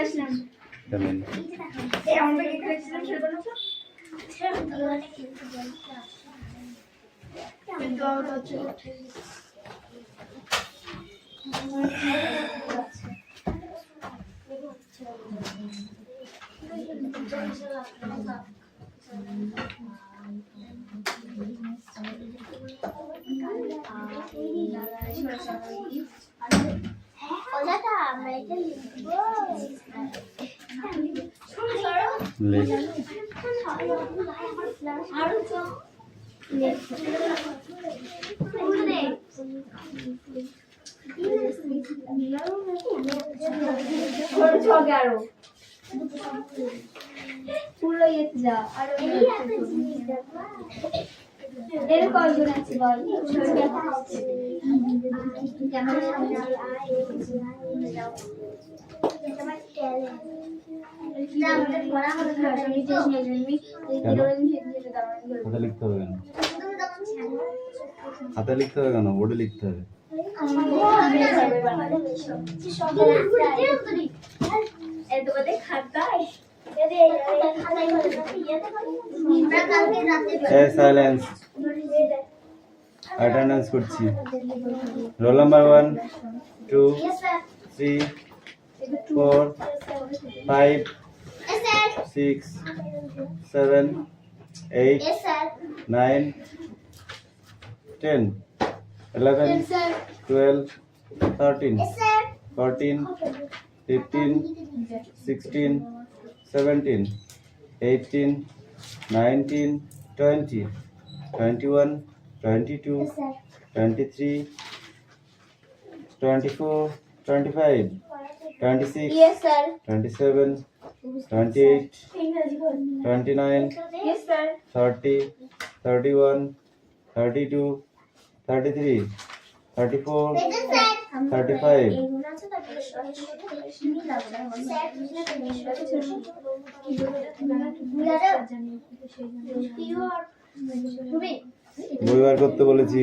খেলাছিলাম কেমন এই আমরা কি খেলাছিলাম খেলবো না তো কিন্তু আউট হচ্ছে পুরো ইয়েতে যা আর এর কয়জন আছে বল ক্যামেরার সামনে হাতে লিখতে হবে কেন বোর্ডে লিখতে হবে সাইলেন্স অ্যাটেন্ডেন্স করছি roll number 1 2 3 4 5 6 7 8 9 10 11 12 13 14 15 16 17 18 19 20 21 22 23 24 25 26 yes sir 27 28 29 yes sir 30 31 32 33 34 35 বই বার করতে বলেছি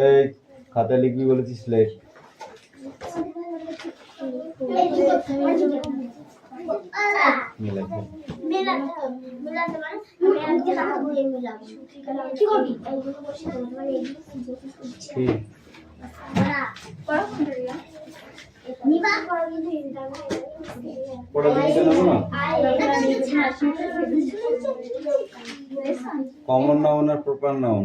এই খাতায় লিখবি বলেছি স্লেট কমন নাউন আর proper noun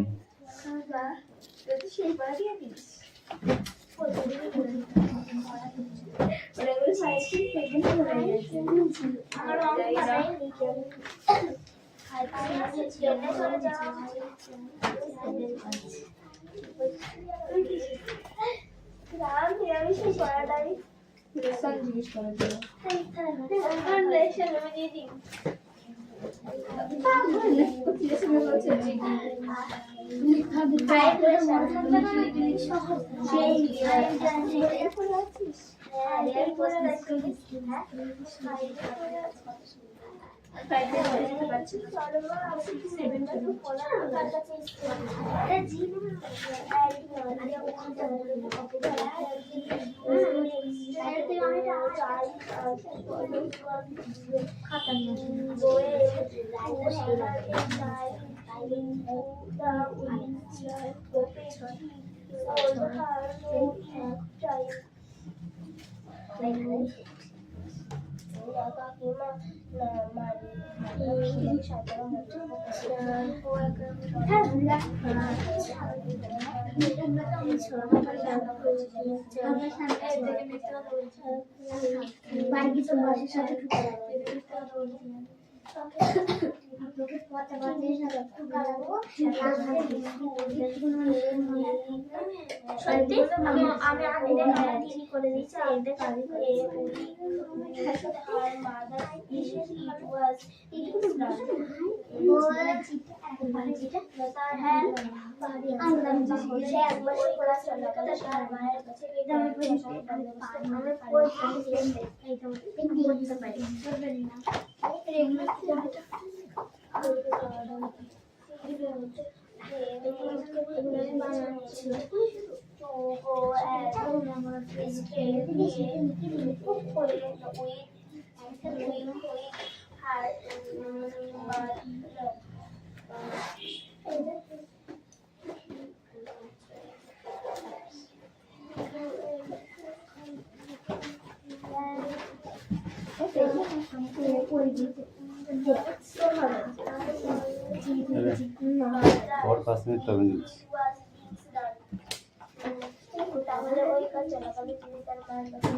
go and stay with her और 5 মিনিট তবে নিচ্ছি তাহলে ওই কাজ চলাকালে তিনি তার মায়ের কাছে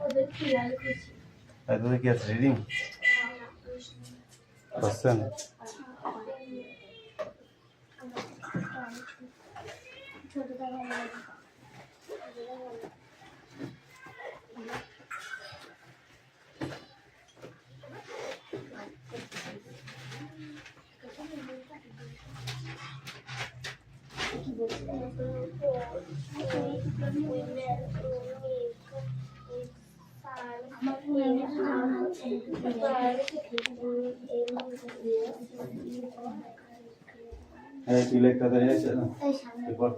ওদের খেয়াল করছি তাহলে কি আছে রিডিং কোশ্চেন এই তুই লেখ তাড়াতাড়ি এসে না পড়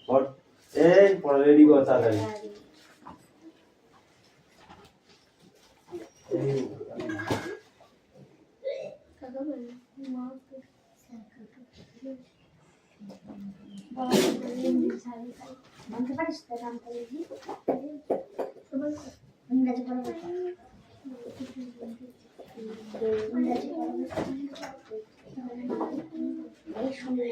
পড় এই পড়া রেডি কর তাড়াতাড়ি বলতে পারিস তো নাম করে ইংরেজি পড়া ইংরেজি এই শুনে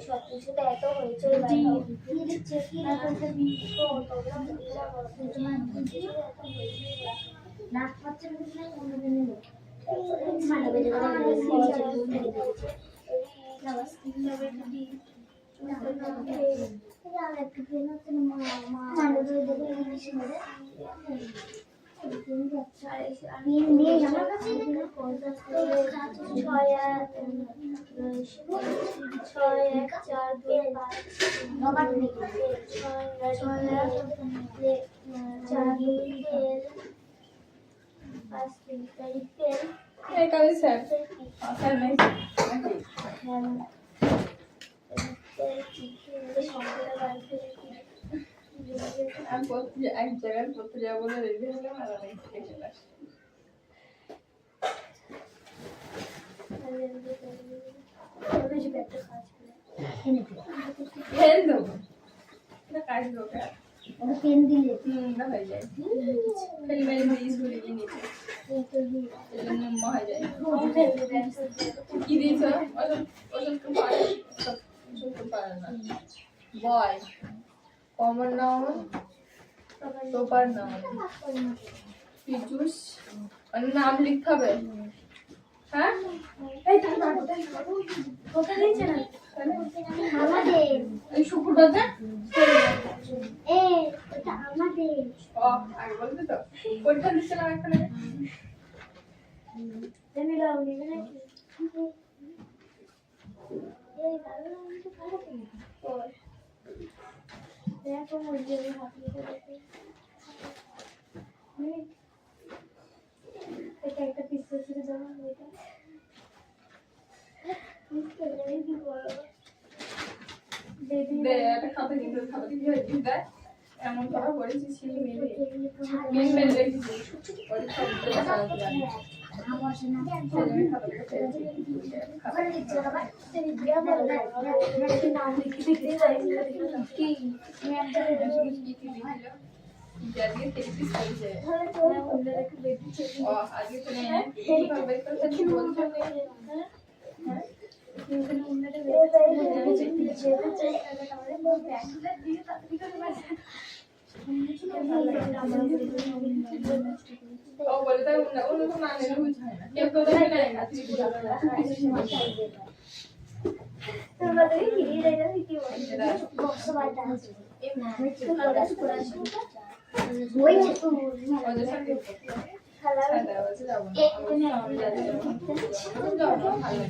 সবকিছুতে এত হয়েছে এক জায়গায় করতে যাবো বলে রেডি হলে ভালো লাগে ফেল দেবো কাজ দেবো পেন দিলে হয়ে যায় ফেল মেরে দিয়ে স্কুলে গিয়ে নিচে হয়ে যায় কি দিয়েছ ওষুধ পারে না বয় কমন নাউন প্রপার নাউন পিচুস নাম লিখতে হবে হ্যাঁ এই শুক্রবারে আগে বলতে তো পরীক্ষা দিচ্ছে না এখানে একটা পিস্তল ছিল যেমন একটা খাতা কিন্তু খাতা কি হয়ে যায় এমন করা করেছি ছিলি মেরে মেন মেরে রেখেছি পরীক্ষা দিতে সারাতে জানি আজকে তেত্রিশ হয়েছে তাহলে তো আমরা একটু বেশি চেপে ও আজকে তো নেই কিভাবে করতে কি বলছো হ্যাঁ এখানে উন্নতি বেশি আমি চেপে চেপে তাহলে তো ব্যাগটা দিয়ে তাড়াতাড়ি করে বাসা ও বলে তাই অন্য তো না নিলে বুঝ হয় না কেউ কেউ দেখে নেয় না তুই বুঝা তোমাদের কি রেডা কি বলে বক্স বাটা আছে ওই যে তো ওদের সাথে খালা সাদা আছে যাবো না আমি যাচ্ছি যাও না ভালো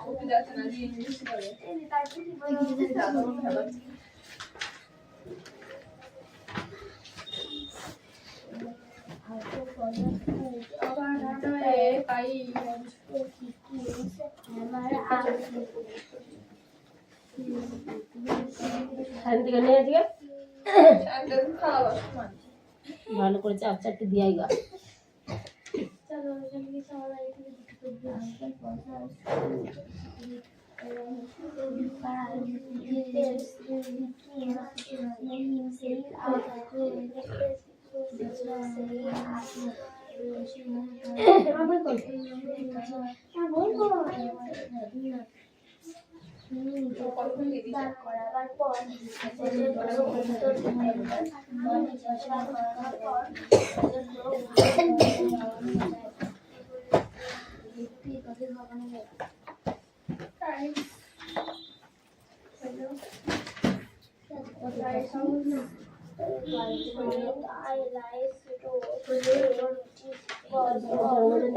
ওকে যাচ্ছে না দিয়ে ইংলিশ করে দাদা ভালো তাই থেকে নিয়ে আজকে একদম খাওয়া ভালো করে চাপ চারটে দিয়াই গা চলো এখানে সবাই করাবার পর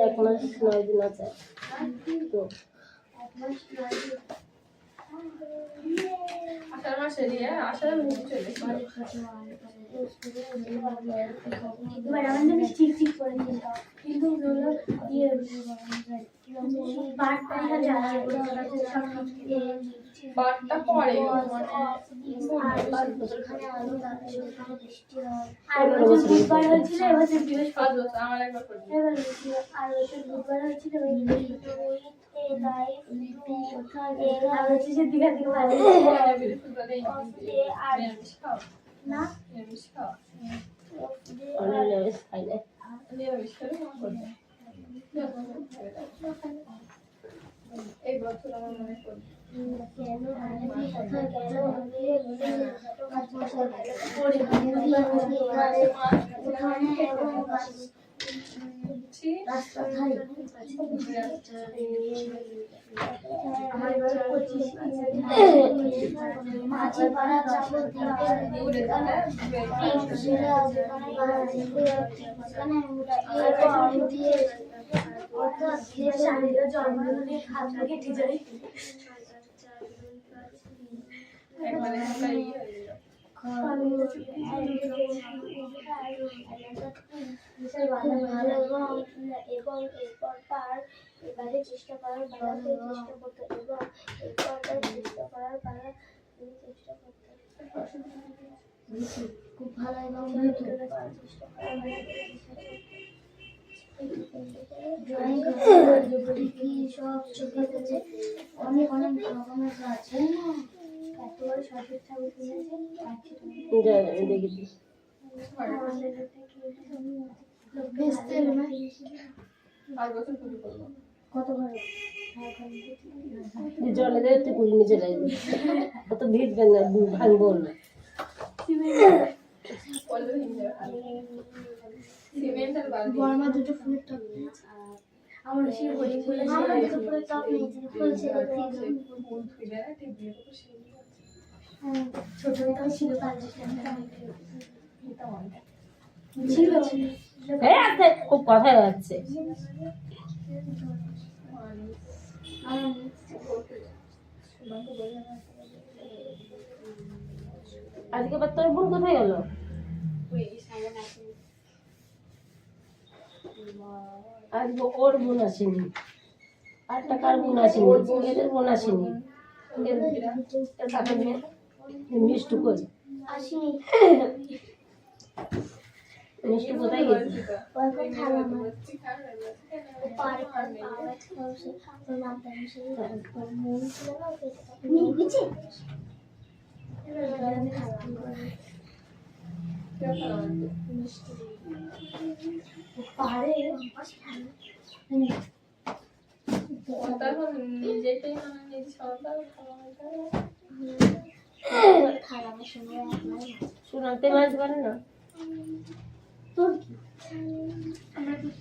এক মাস 9 দিন আছে তো আষাঢ় মাসে দিয়ে আষাঢ় মাসে চলে এবার আমাদের ঠিক ঠিক করে দিল কিন্তু হলো ইয়ে বারটা যারা বারটা পরে বুধবার হয়েছিল এবছর বৃহস্পতি 5 বছর আমার একবার করে আর বছর বুধবার হয়েছিল আর হচ্ছে যে দীঘা থেকে ভালো আর না নিরামিষ খাওয়া অনেক খাই না নিরামিষ করে এই বছর আমার মনে পড়ে জন্মদিনে হাত থেকে টিচারে একবারে একটা ইয়ে ভালো এবং এরপর তার এবারে চেষ্টা করার বাড়াতে চেষ্টা করতো এবং এরপর তার চেষ্টা করার বাড়া চেষ্টা করতো খুব ভালো এবং চেষ্টা করার ড্রয়িং কি সব ছবি আছে অনেক অনেক রকমের আছে এত বড় সরস্বতী ঠাকুর কিনেছে দেখি আর বছর পুজো করবো কত ঘরে জলে দেয় তুই পুরি নিচে যাই অত ভিজবে না ভাঙবো না সিমেন্টের বালতি বর্মা দুটো ফুলের টপ আমার সেই হোলি ফুলে আমার দুটো ফুলের টপ নিয়েছি ফুল ছিল ফুল ফিরে ঠিক দিয়ে তো ছোটটা ছিল কালকে ছিল হ্যাঁ আছে খুব কথা যাচ্ছে আজকে আবার তোর বোন কোথায় গেল আজকে ওর বোন আসেনি আর টাকার বোন আসেনি এদের বোন আসেনি মিষ্টু কই আসিনি মিষ্টু কোথায় গেছে ওই খালা আমার পারে পারে খাওয়াছে ওর নামটা মিশে ওর মন ছিল না নিয়ে বুঝে মিষ্টি পাহাড়ে তারপর নিজেকেই মানে নিজ সরকার খাওয়ানোর সময় শোনাতে মাছ পারে না তোর কি আমরা দুধ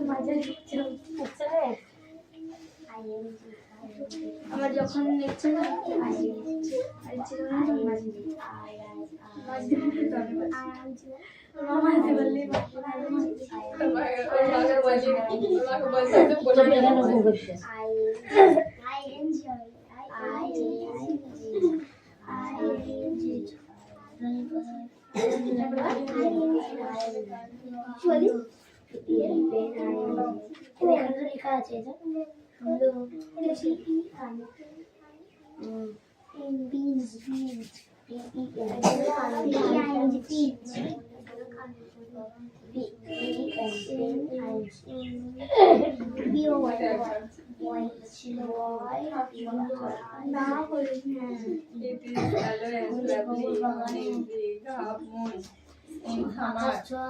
মাঝে আচ্ছা রে আমার যখন ইচ্ছে না তুমি কেন ঘুম করছিস লেখা আছে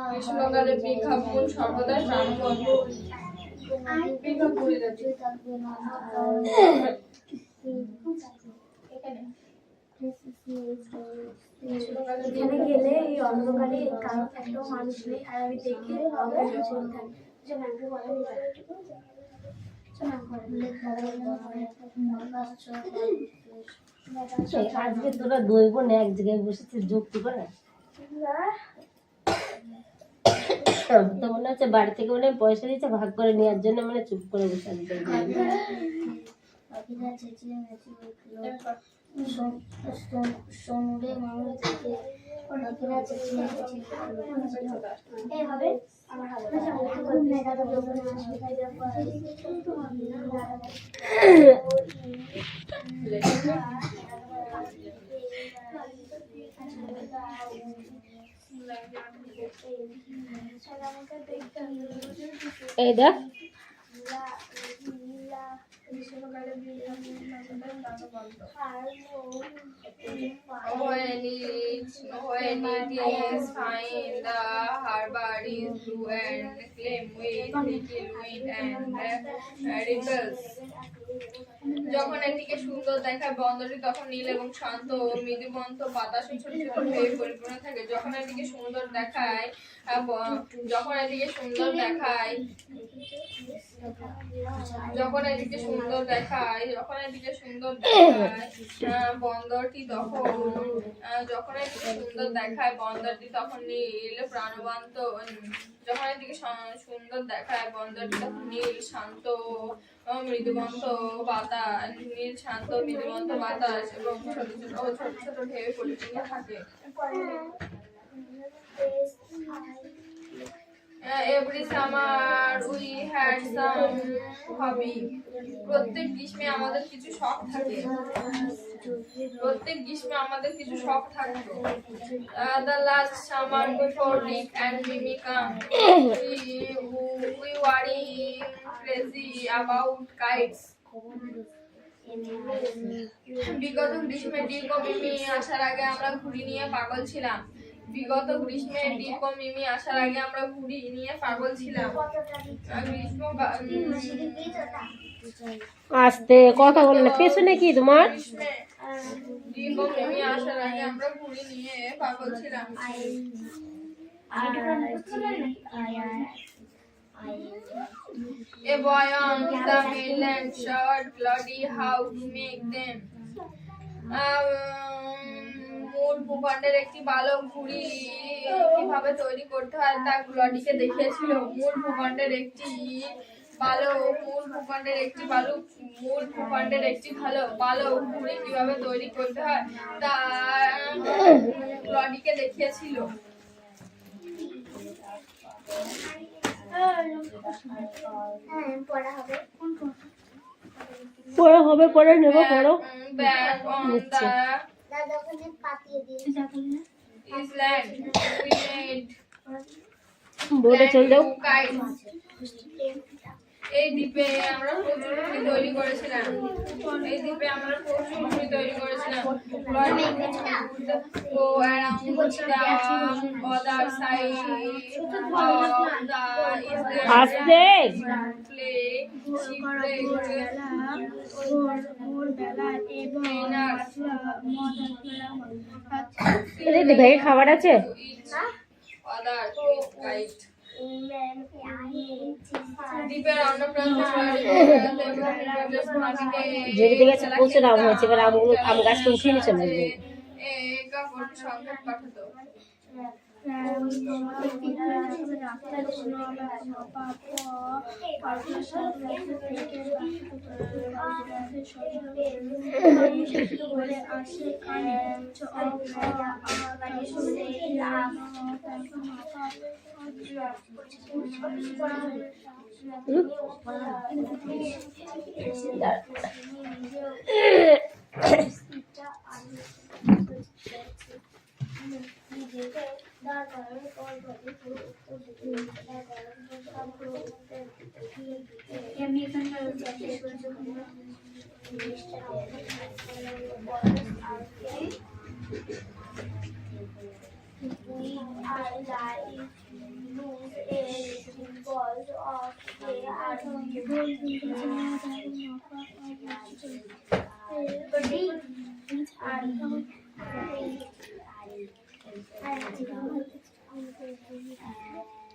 গ্রীষ্মকালে বিঘাপন সর্বদাই প্রাণবন্ত বিঘাপ পড়ে যাচ্ছে এখানে গেলে এই অন্ধকারে কারো একটাও মানুষ নেই আর আমি দেখে আজকে তোরা দুই বোন এক জায়গায় বসেছিস যুক্তি করে তো মনে হচ্ছে বাড়ি থেকে মনে হয় পয়সা দিচ্ছে ভাগ করে নেওয়ার জন্য মানে চুপ করে বসে আছে সমুদ্রে মানুষ থেকে পাখিরা চেঁচিয়ে হবে আমার এই দেখ When it is fine, the harbor is blue and claim with little wind and ripples. যখন এটিকে সুন্দর দেখায় বন্দরটি তখন নীল এবং শান্ত মৃদুমন্ত বাতাসে ছোট ছোট ঢেউ পরিপূর্ণ থাকে যখন এটিকে সুন্দর দেখায় যখন এটিকে সুন্দর দেখায় বন্দরটি তখন নীল প্রাণবন্ত যখন এটিকে সুন্দর দেখায় বন্দরটি তখন নীল শান্ত মৃদুমন্ত বাতাস এবং ছোট ছোট ঢেউ পরিপূর্ণ থাকে Every summer we had some hobby. প্রত্যেক গ্রীষ্মে আমাদের কিছু শখ থাকে The last summer before Rick and Mimi come, we were crazy about kites. বিগত গ্রীষ্মে ডিক ও মিমি আসার আগে আমরা ঘুড়ি নিয়ে পাগল ছিলাম আস্তে কথা বলে না পেছনে কি তোমার ডিক ও মিমি আসার আগে আমরা ঘুড়ি নিয়ে পাগল ছিলাম A boy on the mainland showed Claudia how to make them. মূল ভূখণ্ডের একটি বালক ঘুড়ি কিভাবে তৈরি করতে হয় তা ক্লডিকে দেখিয়েছিল। মূল ভূখণ্ডের একটি বালক ঘুড়ি কিভাবে তৈরি করতে হয় তা ক্লডিকে দেখিয়েছিল। পরে নেব পড়ো Back on the island we made বোর্ডে চল যাও kites. এই দ্বীপে আমরা প্রচুর মুড়ি তৈরি করেছিলাম। এই দ্বীপে আমরা প্রচুর মুড়ি তৈরি করেছিলাম। Go around the other side of the আস্তে play shipwreck ভেগে খাবার আছে other kite. দ্বীপের অন্য প্রান্তে যেদিকে গেছে প্রচুর আম হয়েছে, এবার আম গাছটা উঠিয়ে নিয়ে চলে যাবে। কাপড় সংকেত পাঠাতো।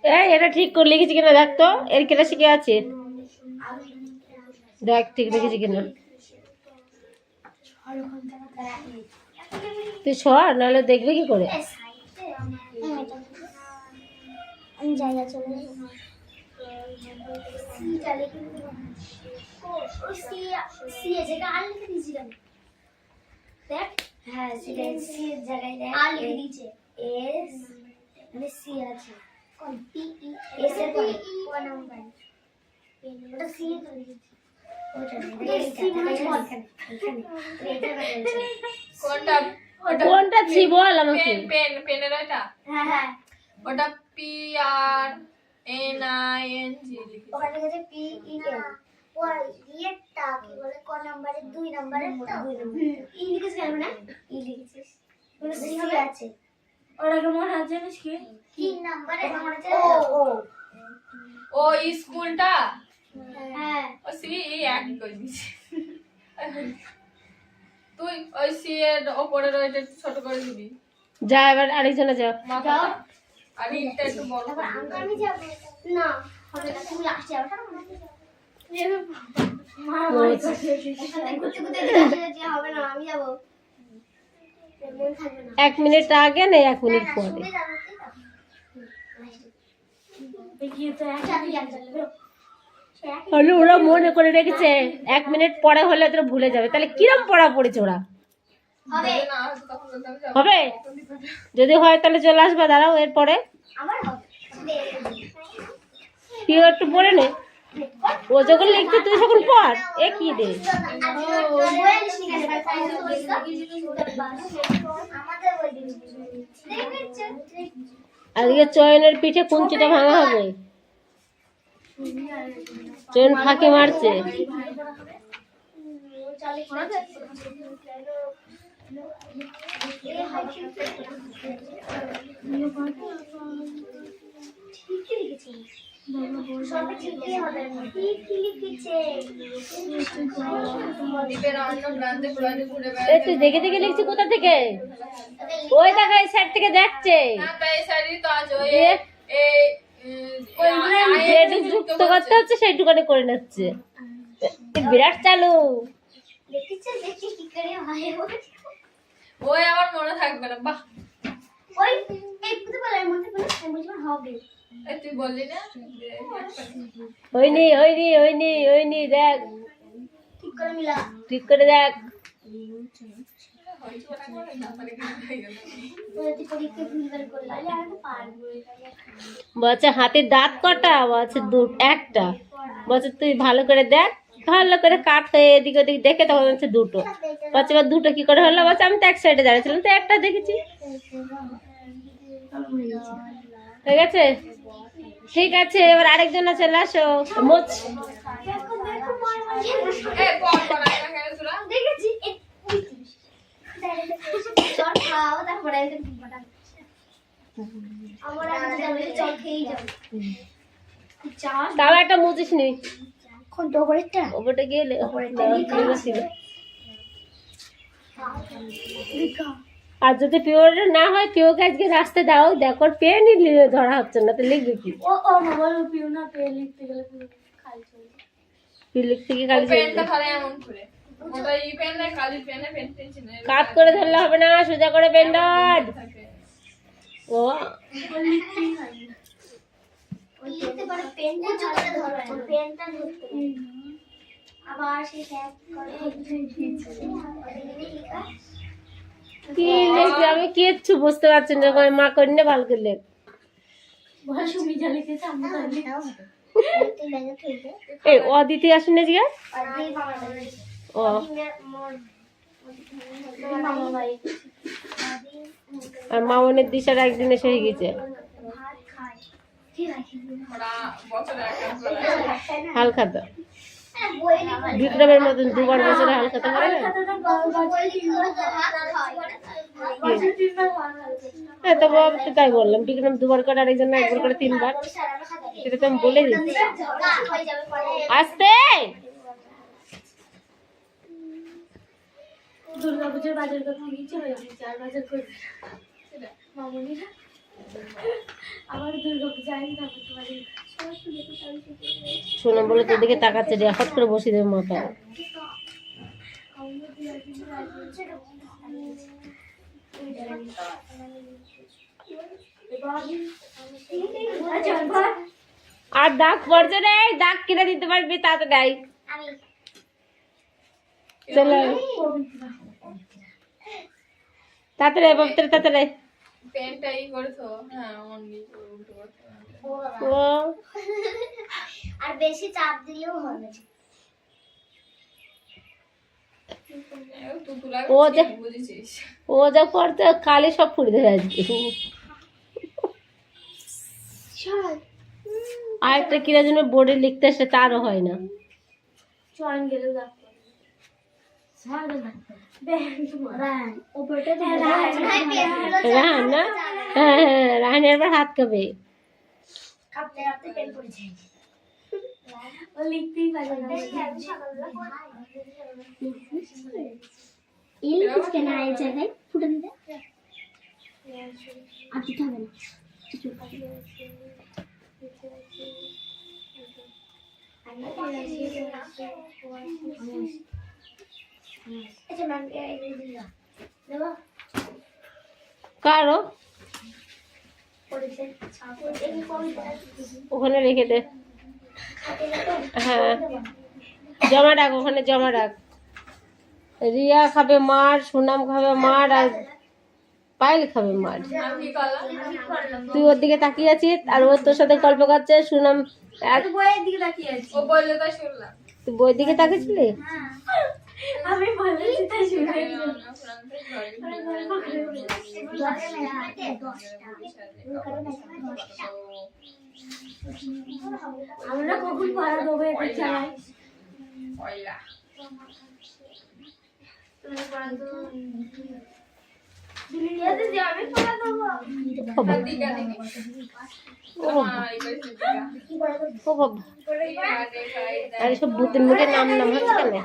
এই এটা ঠিক করে লিখেছি কিনা দেখ তো, এর ক্লাসে কি আছে দেখ ঠিক লিখেছি কিনা। তুই সর, নাহলে দেখবে কি করে। আমি জায়গা চলে দেখ, হ্যাঁ সেটাই সি এর জায়গায় দেখ আর লিখে দিয়েছে এস মানে সি আছে কোন পি ই এস এর পরে কোন নাম্বার ওটা সি এর তো লিখেছি ওটা সি মানে এখানে এটা বলছে কোনটা কোনটা ছি বল আমাকে। পেনের ওটা? হ্যাঁ হ্যাঁ ওটা PRNING লিখেছি। ওখানে লিখেছে পি ই এল ওই ইয়েটা কি বলে কোন নাম্বারে 2 নাম্বারে তো ই লিখেছিস কেন না ই লিখেছিস ওটা সি আছে ওটাকে মনে আছে জানিস কি 3 নাম্বারে মনে আছে ও স্কুলটা হ্যাঁ ও সি এক করে দিছি। তুই ওই সি এর উপরের ওইটা একটু ছোট করে দিবি যা এবার আরেকজনে যা। মাথাটা, আর ইটটা একটু বড় তারপর করে দিবি। আমি যাব না হবে না তুমি লাস্টে যাও না ঘুরতে ঘুরতে যে হবে না আমি যাব মন থাকবে না 1 মিনিট আগে না 1 মিনিট পরে। শুনে যাবো দেখিয়ে তো হলে ওরা মনে করে রেখেছে 1 মিনিট পরে হলে তোরা ভুলে যাবে, তাহলে কিরম পড়া পড়েছে ওরা। হবে যদি না হতো তখন বলতাম যে হবে যদি হয় তাহলে চলে আসবে, দাঁড়াও এরপরে আবার হবে তুই একটু পড়ে নে, ও যখন লিখছে তুই তখন পড়। এ কি রে আজকে চয়নের পিঠে কুঞ্চিটা ভাঙা হবে। চয়ন ফাঁকি মারছে। দ্বীপের অন্য প্রান্তে ঘুরে ঘুরে এ তুই দেখে দেখে লিখছি কোথা থেকে? ওই দেখা এই সাইড থেকে দেখছে। না তাই সাইডই তো আছে ওই এ? এই যেটুকু যুক্ত করতে হচ্ছে সেইটুকানে করে নিচ্ছে। বিরাট চালু। ওই আমার মনে থাকবে না। বাহ এই তুই বললি না হয়নি হয়নি হয়নি হয়নি, দেখ ঠিক করে দেখ। বলছে হাতের দাঁত কটা? বলছে একটা। বলছে তুই ভালো করে দেখ, ভালো করে কাট হয়ে এদিক ওদিক দেখে তখন হচ্ছে দুটো। বলছে এবার দুটো কি করে হলো? বলছে আমি তো এক সাইডে দাঁড়িয়েছিলাম তো একটা দেখেছি। ঠিক আছে ঠিক আছে, এবার আরেকজন চলে আসো। মোচ এই বল বানাই না কেন তোরা? দেখেছি চল খাও তারপরে আমরা চল খেয়েই যাবো চাষ তাও একটা মুছিস নি কোন তো ওপরেরটা ওপরটা গেলে আর যদি পিওর না হয় পিওকে আজকে রাস্তায় দাও দেখো পেনই ধরা হচ্ছে না তো লিখবে কি ও মোবাইল পিও না পে লিখতে গেলে পুরো খালি চলে তুই লিখতে কি খালি পেনটা ধরে এমন করে ওটা এই পেন না কালি পেনে পেন পেন্সিল কাট করে ধরলে হবে না সোজা করে পেন ধর ও লিখতেই হয় না। ওই লিখতে পারে পেনটা ধরে ধরো পেনটা ধরতে আবার সেই ট্যাগ করে কি লিখবে আমি কিচ্ছু বুঝতে পারছি না মা কন্যা ভালো করে লেখ বয়স সুবিধা লিখেছে আমরা তো লিখি। তুই লাগে তুইতে এই অদিতি আসেন আজকে আর এই মামা ও মামা ভাই আর মামনের দিশার একদিন এসে হয়ে গেছে ভাত খায় ঠিক আছে ওরা বছরে একটা করে হাল খাতা বই বিক্রমের মতন দুবার বছরে হাল খাতা করে না খাতাটা বছরে তিনবার খাওয়া। হ্যাঁ তো বাবা তো তাই বললাম বিক্রম দুবার করে আর একজন একবার করে তিনবার সেটা তো আমি বলে দিচ্ছি আসতে দুর্গাপুজোর বাজার করতে গিয়েছিল চার বাজার করে মামুনিরা আবার দুর্গাপূজা আইন তারপর তো বাজার শোনা বলে তোর দিকে তাকাচ্ছে রে হট করে বসিয়ে দেবে মাথা আর দাগ পড়ছে রে দাগ কিনে দিতে পারবি তা তো নাই আমি চলো তাড়াতাড়ি বাবুদের তাড়াতাড়ি পেনটা ই করেছো হ্যাঁ অনলি উল্টো করতে ও আর বেশি চাপ দিলেও হবে তুতুলা ও যে বুঝেছিস ও যা পড়তে কালি সব ফুড়ে ধরে আজকে আর একটা কিরা জন্য বোর্ডে লিখতে আসে তারও হয় না চয়ন গেলেও রাখতে রাহান না হ্যাঁ হ্যাঁ রাহানের আবার হাত কাঁপে কাঁপতে কাঁপতে পেন পড়ে যায় ও লিখতেই পারে না এই লিখিস কেন এই জায়গায় ফুটে দিতে আর দিতে হবে না আচ্ছা ম্যাম এই দিলা দেবো কারো পড়েছে ছাপ এই কবিতা ওখানে রেখে দে খাতে তো হ্যাঁ জমা রাখ ওখানে জমা রাখ রিয়া খাবে মার সুনাম খাবে মার আর পায়েল খাবে মার আমি কি করলাম তুই ওর দিকে তাকিয়ে আছিস আর ও তোর সাথে গল্প করছে সুনাম বইয়ের দিকে তাকিয়ে আছি ও বললে তো শুনলাম তুই বই দিকে তাকিয়েছিলি আমি বলেছি তাই শুনে আমরা কখন পড়া দেবো এটা চালাই পয়লা দিকা দিকে ও বাবা, ও বাবা আর সব ভূতের মুখে নাম নাম হচ্ছে কেন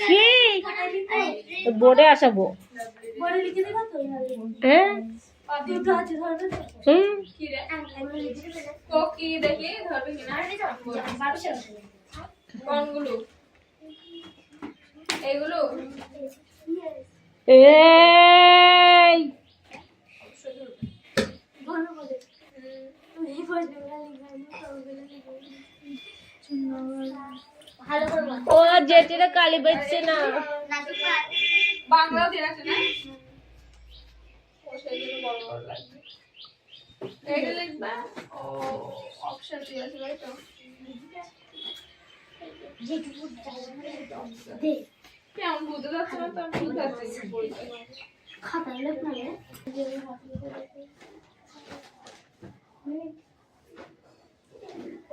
কি বোর্ডে আসাবো বলে লিখে দেবো তো হ্যাঁ দুটো আছে ধরবে তো হুম কি রে তো কি দেখি ধরবে কিনা কোনগুলো এগুলো এই ভালো বলে তুমি প্রশ্নগুলো লিখবে ভালো করবো ও জেঠিরা কালি বেচছে না বাংলাও দিয়ে রাখছে না ও সেই জন্য বড় বড় লাগবে এটা লিখবা ও অপশন দিয়ে আছে তাই তো যেটুকু দে কেমন বুঝতে যাচ্ছে না তো আমি বুঝতে বলতে খাতায় লেখ না রে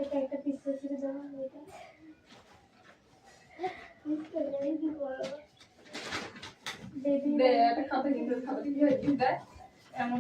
এটা একটা পিস ছিল জমা দে একটা খাতা কিন্তু খাতা দিয়ে দেয় এমন